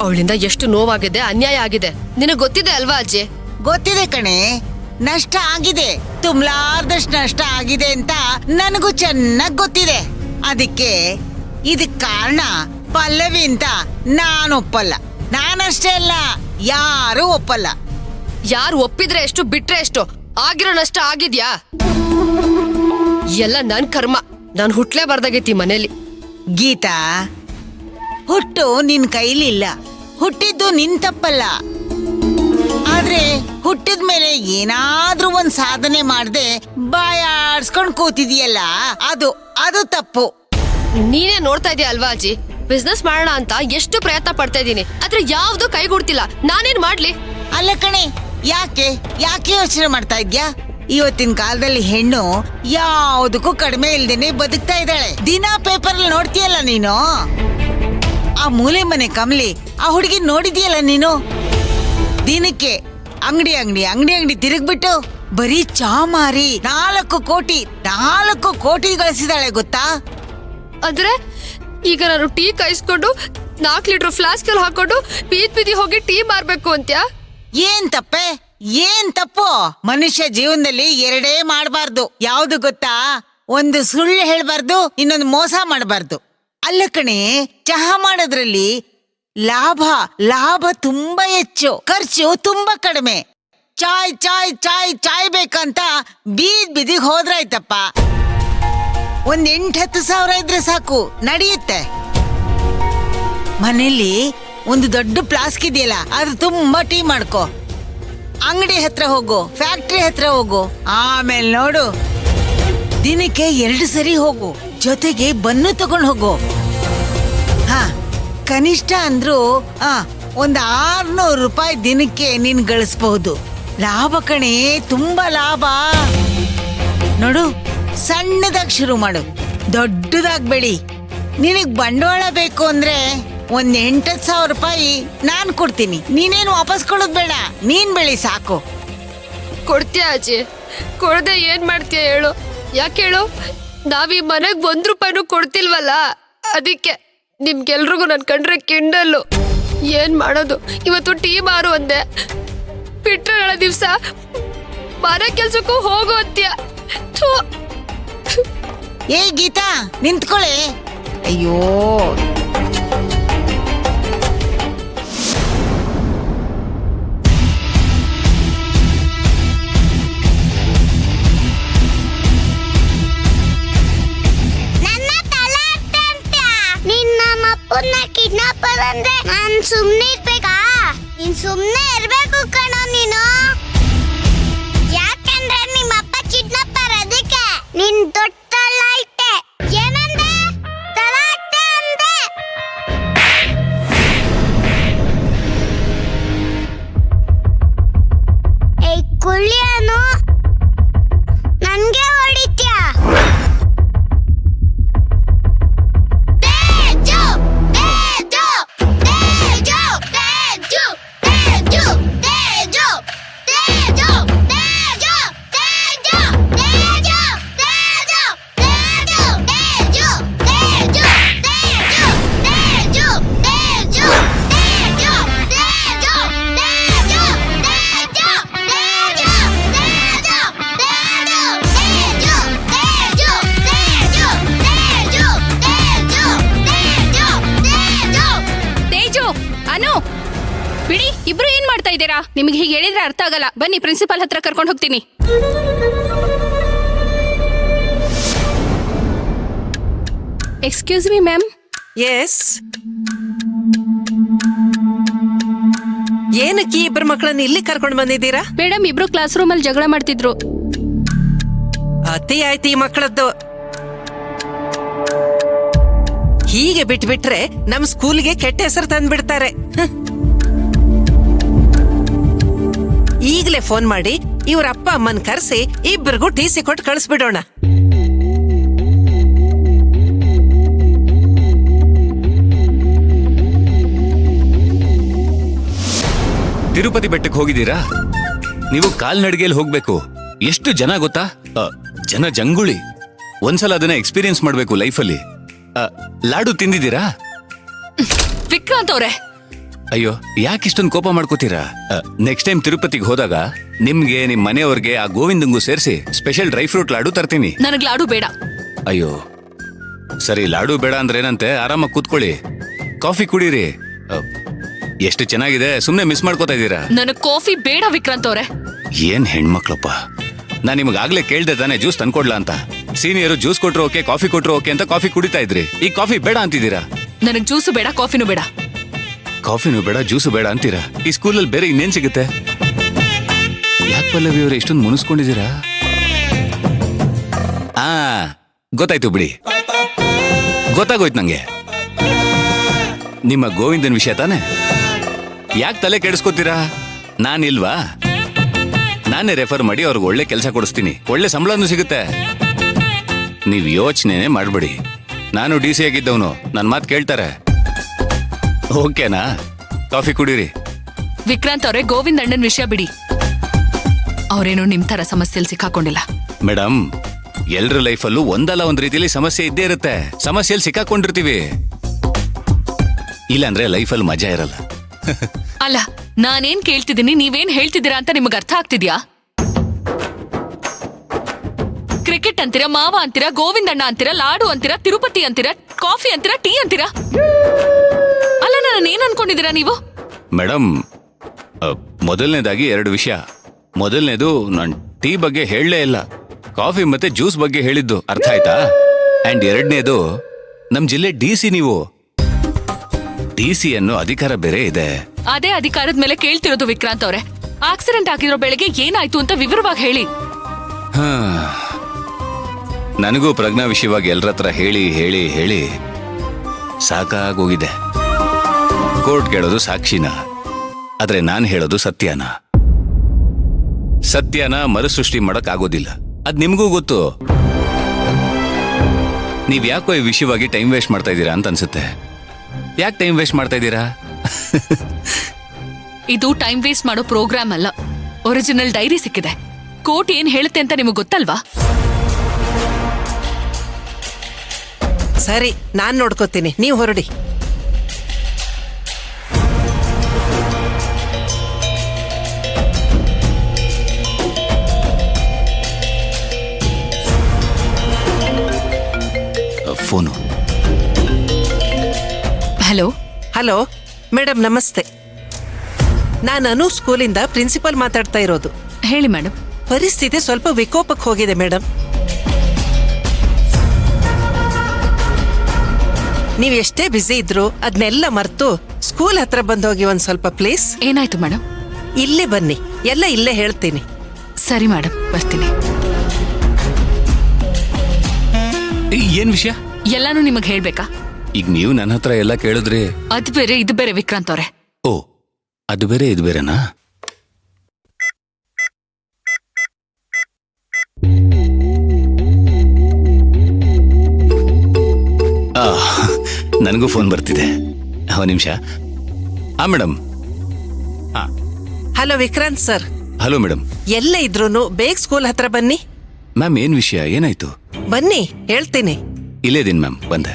ಅವಳಿಂದ ಎಷ್ಟು ನೋವಾಗಿದೆ, ಅನ್ಯಾಯ ಆಗಿದೆ. ನಿನಗ್ ಗೊತ್ತಿದೆ ಅಲ್ವಾ ಅಜ್ಜಿ? ಗೊತ್ತಿದೆ ಕಣೆ, ನಷ್ಟ ಆಗಿದೆ, ತುಂಬಲಾರ್ದಷ್ಟು ನಷ್ಟ ಆಗಿದೆ ಅಂತ ನನಗೂ ಚೆನ್ನಾಗ್ ಗೊತ್ತಿದೆ. ಅದಕ್ಕೆ ಇದಕ್ ಕಾರಣ ಪಲ್ಲವಿ ಅಂತ ನಾನು ಒಪ್ಪಲ್ಲ. ನಾನಷ್ಟೇ ಅಲ್ಲ, ಯಾರು ಒಪ್ಪಲ್ಲ. ಯಾರು ಒಪ್ಪಿದ್ರೆ ಎಷ್ಟು, ಬಿಟ್ರೆ ಎಷ್ಟು, ಆಗಿರೋ ನಷ್ಟ ಆಗಿದ್ಯಾ? ಎಲ್ಲ ನನ್ ಕರ್ಮ. ನಾನ್ ಹುಟ್ಲೇ ಬರ್ದಾಗೈತಿ ಮನೇಲಿ. ಗೀತಾ, ಹುಟ್ಟು ನಿನ್ ಕೈಲಿಲ್ಲ, ಹುಟ್ಟಿದ್ದು ನಿನ್ ತಪ್ಪಲ್ಲ. ಆದ್ರೆ ಹುಟ್ಟಿದ್ಮೇಲೆ ಏನಾದ್ರೂ ಒಂದ್ ಸಾಧನೆ ಮಾಡ್ದೆ ಬಾಯಾಡ್ಸ್ಕೊಂಡ್ ಕೂತಿದೀಯಲ್ಲ, ಅದು ತಪ್ಪು. ನೀನೇ ನೋಡ್ತಾ ಇದೀಯ ಅಲ್ವಾ ಅಜ್ಜಿ? ಬಿಸ್ನೆಸ್ ಮಾಡೋಣ ಅಂತ ಎಷ್ಟು ಪ್ರಯತ್ನ ಪಡ್ತಾ ಇದೀನಿ, ಆದ್ರೆ ಯಾವ್ದು ಕೈಗೂಡ್ತಿಲ್ಲ. ನಾನೇನ್ ಮಾಡ್ಲಿ? ಅಲ್ಲ ಕಣೆ, ಯಾಕೆ ಯೋಚನೆ ಮಾಡ್ತಾ ಇದ್ಯಾ? ಇವತ್ತಿನ ಕಾಲದಲ್ಲಿ ಹೆಣ್ಣು ಯಾವುದಕ್ಕೂ ಕಡಿಮೆ ಇಲ್ದೇನೆ ಬದುಕ್ತಾ ಇದ್ದಾಳೆ. ದಿನ ಪೇಪರ್ ಅಲ್ಲಿ ನೋಡ್ತೀಯಲ್ಲ ನೀನು. ಆ ಮೂಲೆ ಮನೆ ಕಮಲಿ, ಆ ಹುಡುಗಿ ನೋಡಿದ್ಯಲ್ಲ ನೀನು? ದಿನಕ್ಕೆ ಅಂಗಡಿ ತಿರುಗ್ಬಿಟ್ಟು ಬರೀ ಚಾ ಮಾರಿ 4 ಕೋಟಿ ಗಳಿಸಿದಾಳೆ ಗೊತ್ತಾ? ಅಂದ್ರೆ ಈಗ ನಾನು ಟೀ ಕಾಯಿಸ್ಕೊಂಡು 4 ಲೀಟರ್ ಫ್ಲಾಸ್ಕ್ ಅಲ್ಲಿ ಹಾಕೊಂಡು ಬೀದಿ ಹೋಗಿ ಟೀ ಮಾರ್ಬೇಕು ಅಂತ್ಯಾ? ಏನ್ ತಪ್ಪು? ಮನುಷ್ಯ ಜೀವನದಲ್ಲಿ ಎರಡೇ ಮಾಡಬಾರ್ದು. ಯಾವ್ದು ಗೊತ್ತಾ? ಒಂದು ಸುಳ್ಳು ಹೇಳ್ಬಾರ್ದು, ಇನ್ನೊಂದು ಮೋಸ ಮಾಡಬಾರ್ದು. ಅಲ್ಲ ಕಣೆ, ಚಹಾ ಮಾಡೋದ್ರಲ್ಲಿ ಲಾಭ ತುಂಬಾ ಹೆಚ್ಚು, ಖರ್ಚು ತುಂಬಾ ಕಡಿಮೆ. ಚಾಯ್ ಬೇಕಂತ ಬೀದಿಗೆ ಹೋದ್ರಾಯ್ತಪ್ಪ, ಒಂದ್ 8-10 ಸಾವಿರ ಇದ್ರೆ ಸಾಕು, ನಡೆಯುತ್ತೆ. ಮನೇಲಿ ಒಂದು ದೊಡ್ಡ ಫ್ಲಾಸ್ಕ್ ಇದೆಯಲ್ಲ, ಅದು ತುಂಬಾ ಟೀ ಮಾಡ್ಕೋ. ಅಂಗಡಿ ಹತ್ರ ಹೋಗು, ಫ್ಯಾಕ್ಟ್ರಿ ಹತ್ರ ಹೋಗು, ಆಮೇಲೆ ನೋಡು, ದಿನಕ್ಕೆ 2 ಸರಿ ಹೋಗು, ಜೊತೆಗೆ ಬನ್ನು ತಗೊಂಡು ಹೋಗು. ಕನಿಷ್ಠ ಅಂದ್ರೂ ಒಂದ್ 600 ರೂಪಾಯಿ ದಿನಕ್ಕೆ ನೀನ್ ಗಳಿಸಬಹುದು. ಲಾಭ ಕಣೆ, ತುಂಬಾ ಲಾಭ. ನೋಡು, ಸಣ್ಣದಾಗಿ ಶುರು ಮಾಡು, ದೊಡ್ಡದಾಗಿ ಬೆಳಿ. ನಿನಗ್ ಬಂಡವಾಳ ಬೇಕು ಅಂದ್ರೆ ಒಂದ್ 8-10 ಸಾವಿರ ರೂಪಾಯಿ ನಾನ್ ಕೊಡ್ತೀನಿ. ನೀನೇನು ವಾಪಸ್ ಕೊಡೋದ್ ಬೇಡ, ನೀನ್ ಬೆಳಿ ಸಾಕು. ಕೊಡ್ತೀಯ ಅಜ್ಜಿ? ಕೊಡದೆ ಏನ್ ಮಾಡ್ತೀಯ ಹೇಳು? ಯಾಕೆ ಹೇಳು? ನಾವ್ ಈ ಮನೆಗ್ 1 ರೂಪಾಯಿನೂ ಕೊಡ್ತಿಲ್ವಲ್ಲ, ಅದಕ್ಕೆ ನಿಮ್ಗೆಲ್ರಿಗೂ ನನ್ ಕಂಡ್ರೆ ಕಿಂಡಲ್ಲು. ಏನ್ ಮಾಡೋದು? ಇವತ್ತು ಟೀ ಮಾರು ಅಂದೆ, ಬಿಟ್ರೆ ನಾಳೆ ದಿವ್ಸ ಮನೆ ಕೆಲ್ಸಕ್ಕೂ ಹೋಗು ಅಂತ್ಯ. ಏ ಗೀತಾ, ನಿಂತ್ಕೊಳ್ಳೆ. ಅಯ್ಯೋ, ಕಿಡ್ನಾಪರ್ ಅಂದ್ರೆ ನಾನ್ ಸುಮ್ನೆ ಇರ್ಬೇಕಾ? ನೀನ್ ಸುಮ್ನೆ ಇರ್ಬೇಕು ಕಣೋ ನೀನು. ಯಾಕಂದ್ರೆ ನಿಮ್ಮಪ್ಪ ಕಿಡ್ನಾಪರ್, ಅದಕ್ಕೆ ನೀನ್ ದೊಡ್ಡ ತಲಾಟೆ. ಏನಂದೆ? ತಲಾಟೆ ಅಂದೆ. ಏಯ್ ಕುಳ್ಳಿಯನು, ನನ್ಗೆ ಹೊಡಿತ್ಯಾ? ಬಿಡಿ, ಇಬ್ರು ಏನ್ ಮಾಡ್ತಾ ಇದ್ದೀರಾ? ನಿಮ್ಗೆ ಹೀಗೆ ಹೇಳಿದ್ರೆ ಅರ್ಥ ಆಗಲ್ಲ. ಬನ್ನಿ, ಪ್ರಿನ್ಸಿಪಾಲ್ ಹತ್ರ ಕರ್ಕೊಂಡು ಹೋಗ್ತೀನಿ. Excuse me ma'am. ಎಸ್, ಏನಕ್ಕೆ ಇಬ್ಬರು ಮಕ್ಕಳನ್ನ ಇಲ್ಲಿ ಕರ್ಕೊಂಡು ಬಂದಿದ್ದೀರಾ? ಮೇಡಮ್, ಇಬ್ರು ಕ್ಲಾಸ್ ರೂಮ್ ಅಲ್ಲಿ ಜಗಳ ಮಾಡ್ತಿದ್ರು. ಅತಿ ಆಯ್ತು ಈ ಮಕ್ಕಳದ್ದು. ಹೀಗೆ ಬಿಟ್ಬಿಟ್ರೆ ನಮ್ ಸ್ಕೂಲ್ಗೆ ಕೆಟ್ಟ ಹೆಸರು ತಂದ್ಬಿಡ್ತಾರೆ. ಈಗಲೇ ಫೋನ್ ಮಾಡಿ ಇವ್ರ ಅಪ್ಪ ಅಮ್ಮನ್ ಕರೆಸಿ ಇಬ್ಬರಿಗೂ ಟಿಸಿ ಕೊಟ್ಟು ಕಳಿಸ್ಬಿಡೋಣ. ತಿರುಪತಿ ಬೆಟ್ಟಕ್ಕೆ ಹೋಗಿದ್ದೀರಾ? ನೀವು ಕಾಲ್ನಡಿಗೆಯಲ್ಲಿ ಹೋಗ್ಬೇಕು. ಎಷ್ಟು ಜನ ಗೊತ್ತಾ? ಜನ ಜಂಗುಳಿ. ಒಂದ್ಸಲ ಅದನ್ನ ಎಕ್ಸ್ಪೀರಿಯನ್ಸ್ ಮಾಡ್ಬೇಕು ಲೈಫಲ್ಲಿ. ಲಾಡು ತಿಂದಿದ್ದೀರಾ? ವಿಕ್ರಾಂತ್ ಅವ್ರೆ, ಅಯ್ಯೋ ಯಾಕೆ ಇಷ್ಟೊಂದು ಕೋಪ ಮಾಡ್ಕೋತೀರಾ? ನೆಕ್ಸ್ಟ್ ಟೈಮ್ ತಿರುಪತಿಗೆ ಹೋದಾಗ ನಿಮ್ಗೆ ನಿಮ್ ಮನೆಯವ್ರಿಗೆ ಆ ಗೋವಿಂದಂಗೂ ಸೇರಿಸಿ ಸ್ಪೆಷಲ್ ಡ್ರೈ ಫ್ರೂಟ್ ಲಾಡು ತರ್ತೀನಿ. ನನಗ್ ಲಾಡು ಬೇಡ. ಅಯ್ಯೋ ಸರಿ, ಲಾಡು ಬೇಡ ಅಂದ್ರೆ ಏನಂತೆ, ಆರಾಮಾಗಿ ಕೂತ್ಕೊಳ್ಳಿ, ಕಾಫಿ ಕುಡೀರಿ. ಎಷ್ಟು ಚೆನ್ನಾಗಿದೆ, ಸುಮ್ನೆ ಮಿಸ್ ಮಾಡ್ಕೋತಾ ಇದ್ದೀರಾ. ನನಗ್ ಕಾಫಿ ಬೇಡ ವಿಕ್ರಾಂತ್ ಅವ್ರೆ. ಏನ್ ಹೆಣ್ಮಕ್ಳಪ್ಪ, ನಾನ್ ನಿಮ್ಗಾಗ್ಲೇ ಕೇಳ್ದೆ ತಾನೆ ಜ್ಯೂಸ್ ತಂದ್ಕೊಡ್ಲಾ ಅಂತ. ಸೀನಿಯರು ಜ್ಯೂಸ್ ಕೊಟ್ರು ಓಕೆ, ಕಾಫಿ ಕೊಟ್ರು ಓಕೆ ಅಂತ ಕಾಫಿ ಕುಡಿತಾ ಇದ್ರಿ. ಈಗ ಕಾಫಿ ಬೇಡ ಅಂತಿದ್ದೀರಾ. ನನಗ್ ಜ್ಯೂಸು ಬೇಡ, ಕಾಫಿನೂ ಬೇಡ. ಕಾಫಿನೂ ಬೇಡ, ಜ್ಯೂಸು ಬೇಡ ಅಂತೀರಾ. ಈ ಸ್ಕೂಲಲ್ಲಿ ಬೇರೆ ಇನ್ನೇನ್ ಸಿಗುತ್ತೆ? ಯಾಕೆ ಪಲ್ಲವಿ ಅವ್ರೆ ಇಷ್ಟೊಂದು ಮುನಿಸ್ಕೊಂಡಿದ್ದೀರಾ? ಗೊತ್ತಾಯ್ತು ಬಿಡಿ, ಗೊತ್ತಾಗೋಯ್ತು ನಂಗೆ. ನಿಮ್ಮ ಗೋವಿಂದನ್ ವಿಷಯ ತಾನೆ. ಯಾಕೆ ತಲೆ ಕೆಡಿಸ್ಕೋತೀರಾ? ನಾನಿಲ್ವಾ? ನಾನೇ ರೆಫರ್ ಮಾಡಿ ಅವ್ರಿಗೆ ಒಳ್ಳೆ ಕೆಲಸ ಕೊಡಿಸ್ತೀನಿ, ಒಳ್ಳೆ ಸಂಬಳನೂ ಸಿಗುತ್ತೆ. ನೀವ್ ಯೋಚನೆನೇ ಮಾಡ್ಬೇಡಿ. ನಾನು DC ಆಗಿದ್ದವನು, ನನ್ನ ಮಾತು ಕೇಳ್ತಾರೆ. ಓಕೆನಾ? ಕಾಫಿ ಕುಡೀರಿ. ವಿಕ್ರಾಂತ್ ಅವ್ರೆ, ಗೋವಿಂದ್ ಅಣ್ಣನ್ ವಿಷಯ ಬಿಡಿ. ಅವ್ರೇನು ನಿಮ್ ತರ ಸಮಸ್ಯೆಯಲ್ಲಿ ಸಿಕ್ಕಾಕೊಂಡಿಲ್ಲ. ಮೇಡಮ್, ಎಲ್ರ ಲೈಫಲ್ಲೂ ಒಂದಲ್ಲ ಒಂದ್ ರೀತಿಯಲ್ಲಿ ಸಮಸ್ಯೆ ಇದ್ದೇ ಇರುತ್ತೆ. ಸಮಸ್ಯೆಯಲ್ಲಿ ಸಿಕ್ಕಾಕೊಂಡಿರ್ತೀವಿ, ಇಲ್ಲಾಂದ್ರೆ ಲೈಫಲ್ಲಿ ಮಜಾ ಇರಲ್ಲ. ಅಲ್ಲ, ನಾನೇನ್ ಕೇಳ್ತಿದ್ದೀನಿ, ನೀವೇನ್ ಹೇಳ್ತಿದ್ದೀರಾ ಅಂತ ನಿಮಗ್ ಅರ್ಥ ಆಗ್ತಿದ್ಯಾ? ಕ್ರಿಕೆಟ್ ಅಂತೀರಾ, ಮಾವ ಅಂತೀರಾ, ಗೋವಿಂದಣ್ಣ ಅಂತೀರಾ, ಲಾಡು ಅಂತೀರಾ, ತಿರುಪತಿ ಅಂತೀರಾ, ಕಾಫಿ ಅಂತೀರಾ, ಟೀ ಅಂತೀರಾ. ಅಲ್ಲ, ನಾನು ಏನ್ ಅನ್ಕೊಂಡಿದ್ದೀರಾ ನೀವು? ಮೇಡಮ್, ಮೊದಲನೇದಾಗಿ 2 ವಿಷಯ. ಮೊದಲನೇದು, ನಾನು ಟೀ ಬಗ್ಗೆ ಹೇಳಲೇ ಇಲ್ಲ, ಕಾಫಿ ಮತ್ತೆ ಜ್ಯೂಸ್ ಬಗ್ಗೆ ಹೇಳಿದ್ದು, ಅರ್ಥ ಆಯ್ತಾ? ಅಂಡ್ 2ನೇದು, ನಮ್ ಜಿಲ್ಲೆ DC ನೀವು. DC ಅನ್ನೋ ಅಧಿಕಾರ ಬೇರೆ ಇದೆ. ಅದೇ ಅಧಿಕಾರದ ಮೇಲೆ ಕೇಳ್ತಿರೋದು ವಿಕ್ರಾಂತ್ ಅವ್ರೆ. ಆಕ್ಸಿಡೆಂಟ್ ಆಗಿರೋ ಬೆಳಗ್ಗೆ ಏನಾಯ್ತು ಅಂತ ವಿವರವಾಗಿ ಹೇಳಿ. ನನಗೂ ಪ್ರಜ್ಞಾ ವಿಷಯವಾಗಿ ಎಲ್ಲರ ಹತ್ರ ಹೇಳಿ ಹೇಳಿ ಹೇಳಿ ಸಾಕಾಗೋಗಿದೆ. ಕೋರ್ಟ್ ಕೇಳೋದು ಸಾಕ್ಷಿನ, ಆದ್ರೆ ನಾನು ಹೇಳೋದು ಸತ್ಯನ. ಸತ್ಯನ ಮರುಸೃಷ್ಟಿ ಮಾಡಕ್ ಆಗೋದಿಲ್ಲ, ಅದ್ ನಿಮ್ಗೂ ಗೊತ್ತು. ನೀವ್ ಯಾಕೋ ಈ ವಿಷಯವಾಗಿ ಟೈಮ್ ವೇಸ್ಟ್ ಮಾಡ್ತಾ ಇದ್ದೀರಾ ಅಂತ ಅನ್ಸುತ್ತೆ. ಯಾಕೆ ಟೈಮ್ ವೇಸ್ಟ್ ಮಾಡ್ತಾ ಇದ್ದೀರಾ? ಇದು ಟೈಮ್ ವೇಸ್ಟ್ ಮಾಡೋ ಪ್ರೋಗ್ರಾಮ್ ಅಲ್ಲ, ಒರಿಜಿನಲ್ ಡೈರಿ ಸಿಕ್ಕಿದೆ. ಕೋರ್ಟ್ ಏನ್ ಹೇಳುತ್ತೆ ಅಂತ ನಿಮಗೆ ಗೊತ್ತಲ್ವಾ? ಸರಿ, ನಾನ್ ನೋಡ್ಕೋತೀನಿ, ನೀವು ಹೊರಡಿ. ಫೋನು. ಹಲೋ. ಹಲೋ ಮೇಡಮ್, ನಮಸ್ತೆ. ನಾನು ಸ್ಕೂಲಿಂದ ಪ್ರಿನ್ಸಿಪಲ್ ಮಾತಾಡ್ತಾ ಇರೋದು. ಹೇಳಿ ಮೇಡಮ್. ಪರಿಸ್ಥಿತಿ ಸ್ವಲ್ಪ ವಿಕೋಪಕ್ಕೆ ಹೋಗಿದೆ ಮೇಡಮ್. ನೀವ್ ಎಷ್ಟೇ ಬ್ಯುಸಿ ಇದ್ರು ಅದನ್ನೆಲ್ಲ ಮರ್ತು ಸ್ಕೂಲ್ ಹತ್ರ ಬಂದೋಗಿ ಒಂದ್ ಸ್ವಲ್ಪ ಪ್ಲೀಸ್. ಏನಾಯ್ತು ಮೇಡಮ್? ಇಲ್ಲೇ ಬನ್ನಿ, ಎಲ್ಲ ಇಲ್ಲೇ ಹೇಳ್ತೀನಿ. ಸರಿ ಮೇಡಮ್, ಬರ್ತೀನಿ. ಏನ್ ವಿಷಯ? ಎಲ್ಲಾನು ನಿಮಗ್ ಹೇಳ್ಬೇಕಾ? ಈಗ ನೀವು ನನ್ನ ಹತ್ರ ಎಲ್ಲ ಕೇಳಿದ್ರಿ. ಅದು ಬೇರೆ ಇದು ಬೇರೆ ವಿಕ್ರಾಂತ್ ಅವ್ರೆ. ಓ, ಅದು ಬೇರೆ ಇದು ಬೇರೆನಾ? ನನಗೂ ಫೋನ್ ಬರ್ತಿದೆ, ಒಂದು ನಿಮಿಷ. Madam. Hello Vikrant sir. Hello madam. ಎಲ್ಲ ಇದ್ರೂನು ಬೇಗ ಸ್ಕೂಲ್ ಹತ್ರ ಬನ್ನಿ. ಮ್ಯಾಮ್, ಏನ್ ವಿಷಯ? ಏನಾಯ್ತು? ಬನ್ನಿ, ಹೇಳ್ತೀನಿ. ಇಲ್ಲೇ ಇದೀನಿ ಮ್ಯಾಮ್, ಬಂದೆ.